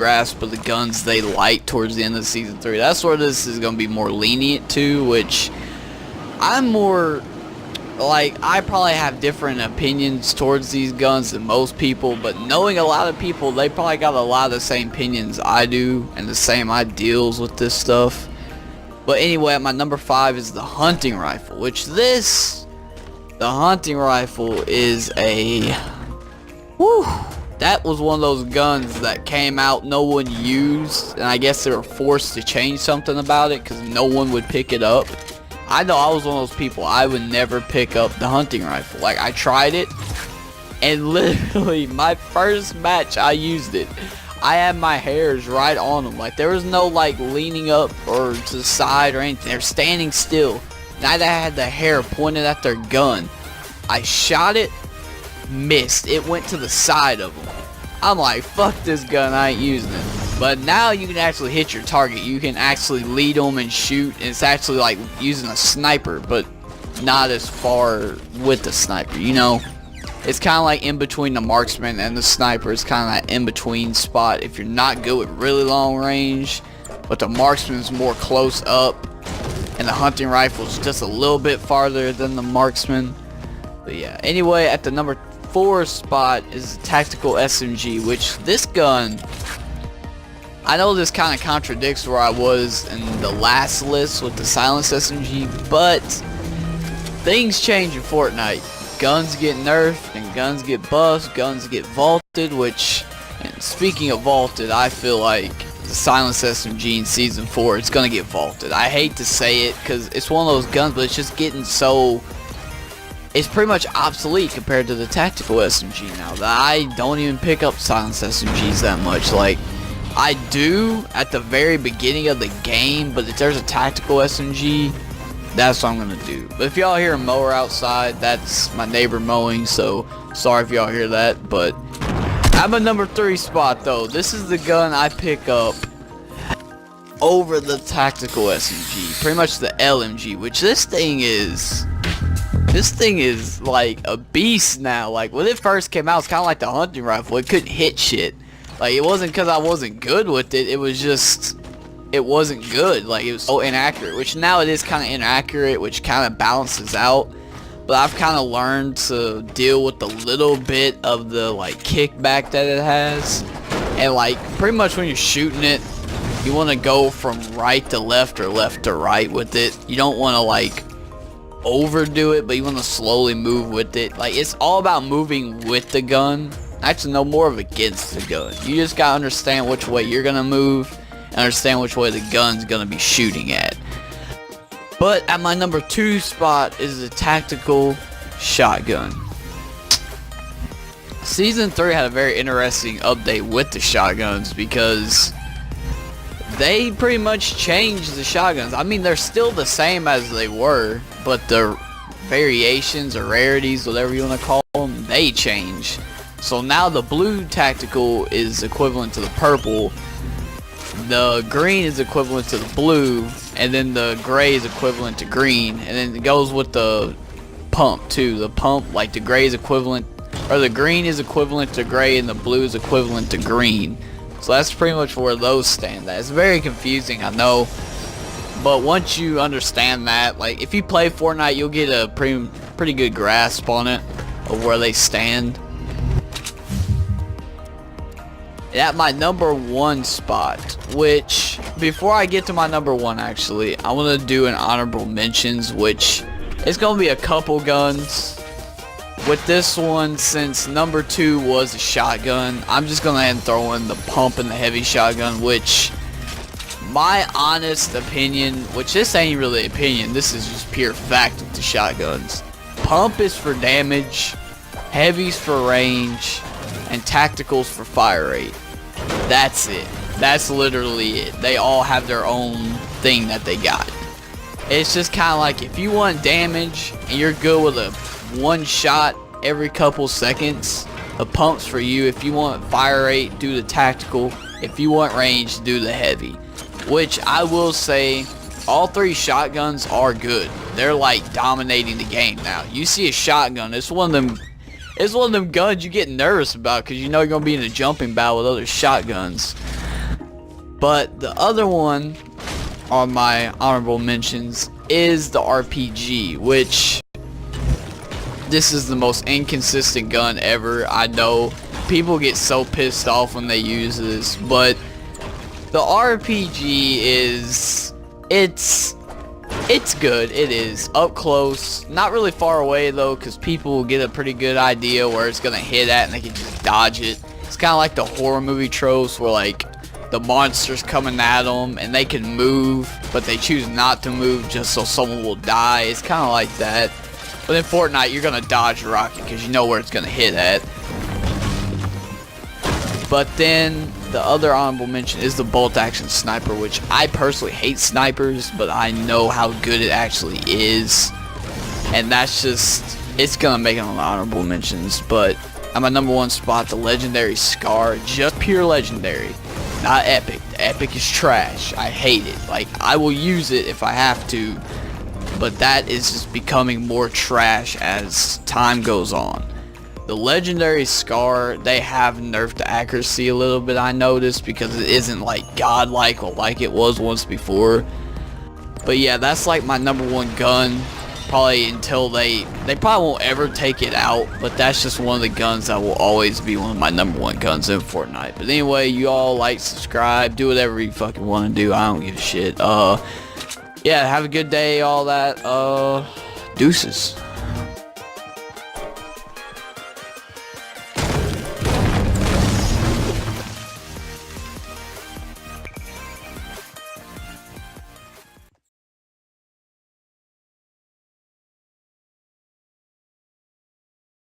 grasp of the guns they like towards the end of Season 3. That's where this is going to be more lenient to, which I'm more, like, I probably have different opinions towards these guns than most people, but knowing a lot of people, they probably got a lot of the same opinions I do, and the same ideals with this stuff. But anyway, at my number 5 is the hunting rifle, which the hunting rifle is a, whew, that was one of those guns that came out no one used, and I guess they were forced to change something about it because no one would pick it up. I know I was one of those people, I would never pick up the hunting rifle. Like, I tried it, and literally my first match I used it, I had my hairs right on them. Like, there was no like leaning up or to the side or anything. They're standing still. Now that I had the hair pointed at their gun, I shot it, missed. It went to the side of them. I'm like, fuck this gun, I ain't using it. But now you can actually hit your target. You can actually lead them and shoot. And it's actually like using a sniper, but not as far with the sniper, you know? It's kind of like in between the marksman and the sniper. It's kind of that in between spot if you're not good with really long range. But the marksman's more close up. And the hunting rifle's just a little bit farther than the marksman. But yeah, anyway, at the number 4 spot is the tactical SMG, which this gun, I know this kind of contradicts where I was in the last list with the silenced SMG, but things change in Fortnite. Guns get nerfed and guns get buffed, guns get vaulted, which, and speaking of vaulted, I feel like the silenced SMG in Season 4, it's gonna get vaulted. I hate to say it because it's one of those guns, but it's just getting so, it's pretty much obsolete compared to the tactical SMG now. That I don't even pick up silenced SMGs that much. Like, I do at the very beginning of the game, but if there's a tactical SMG, that's what I'm gonna do. But if y'all hear a mower outside, that's my neighbor mowing, so sorry if y'all hear that. But at my number 3 spot though, this is the gun I pick up over the tactical SMG, pretty much the LMG, which this thing is like a beast now. Like, when it first came out, it's kind of like the hunting rifle. It couldn't hit shit. Like, it wasn't because I wasn't good with it. It was just, it wasn't good. Like, it was so inaccurate. Which now it is kind of inaccurate, which kind of balances out. But I've kind of learned to deal with a little bit of the, like, kickback that it has. And, like, pretty much when you're shooting it, you want to go from right to left or left to right with it. You don't want to, like, overdo it, but you want to slowly move with it. Like, it's all about moving with the gun. Actually, no, more of against the gun. You just gotta understand which way you're gonna move and understand which way the gun's gonna be shooting at. But at my number 2 spot is the tactical shotgun. Season 3 had a very interesting update with the shotguns because they pretty much changed the shotguns. I mean, they're still the same as they were, but the variations or rarities, whatever you want to call them, they change. So now the blue tactical is equivalent to the purple, the green is equivalent to the blue, and then the gray is equivalent to green, and then it goes with the pump too. The pump, like the gray is equivalent, or the green is equivalent to gray and the blue is equivalent to green. So that's pretty much where those stand at. It's very confusing, I know, but once you understand that, like if you play Fortnite, you'll get a pretty good grasp on it, of where they stand. At my number 1 spot, which, before I get to my number 1 actually, I want to do an honorable mentions, which it's going to be a couple guns. With this one, since number 2 was a shotgun, I'm just going to go ahead and throw in the pump and the heavy shotgun, which, my honest opinion, which this ain't really opinion, this is just pure fact with the shotguns. Pump is for damage, heavy's for range, and tacticals for fire rate. That's it. That's literally it. They all have their own thing that they got. It's just kind of like, if you want damage and you're good with a one shot every couple seconds, the pump's for you. If you want fire rate, do the tactical. If you want range, do the heavy. Which I will say, all 3 shotguns are good. They're like dominating the game now. You see a shotgun, it's one of them guns you get nervous about because you know you're going to be in a jumping battle with other shotguns. But the other one on my honorable mentions is the RPG, which this is the most inconsistent gun ever. I know people get so pissed off when they use this, but the RPG is, it's good. It is up close, not really far away though, because people will get a pretty good idea where it's gonna hit at and they can just dodge it. It's kind of like the horror movie tropes where like the monster's coming at them and they can move, but they choose not to move just so someone will die. It's kind of like that. But in Fortnite, you're gonna dodge a rocket because you know where it's gonna hit at. But then the other honorable mention is the bolt action sniper, which I personally hate snipers, but I know how good it actually is. And that's just, it's gonna make it on the honorable mentions. But at my number one spot, the legendary Scar, just pure legendary, not epic. The epic is trash. I hate it. Like, I will use it if I have to, but that is just becoming more trash as time goes on. The legendary Scar, they have nerfed the accuracy a little bit, I noticed, because it isn't like godlike like it was once before. But yeah, that's like my number one gun, probably until they probably won't ever take it out, but that's just one of the guns that will always be one of my number one guns in Fortnite. But anyway, you all like, subscribe, do whatever you fucking want to do. I don't give a shit. Yeah, have a good day, all that. Deuces.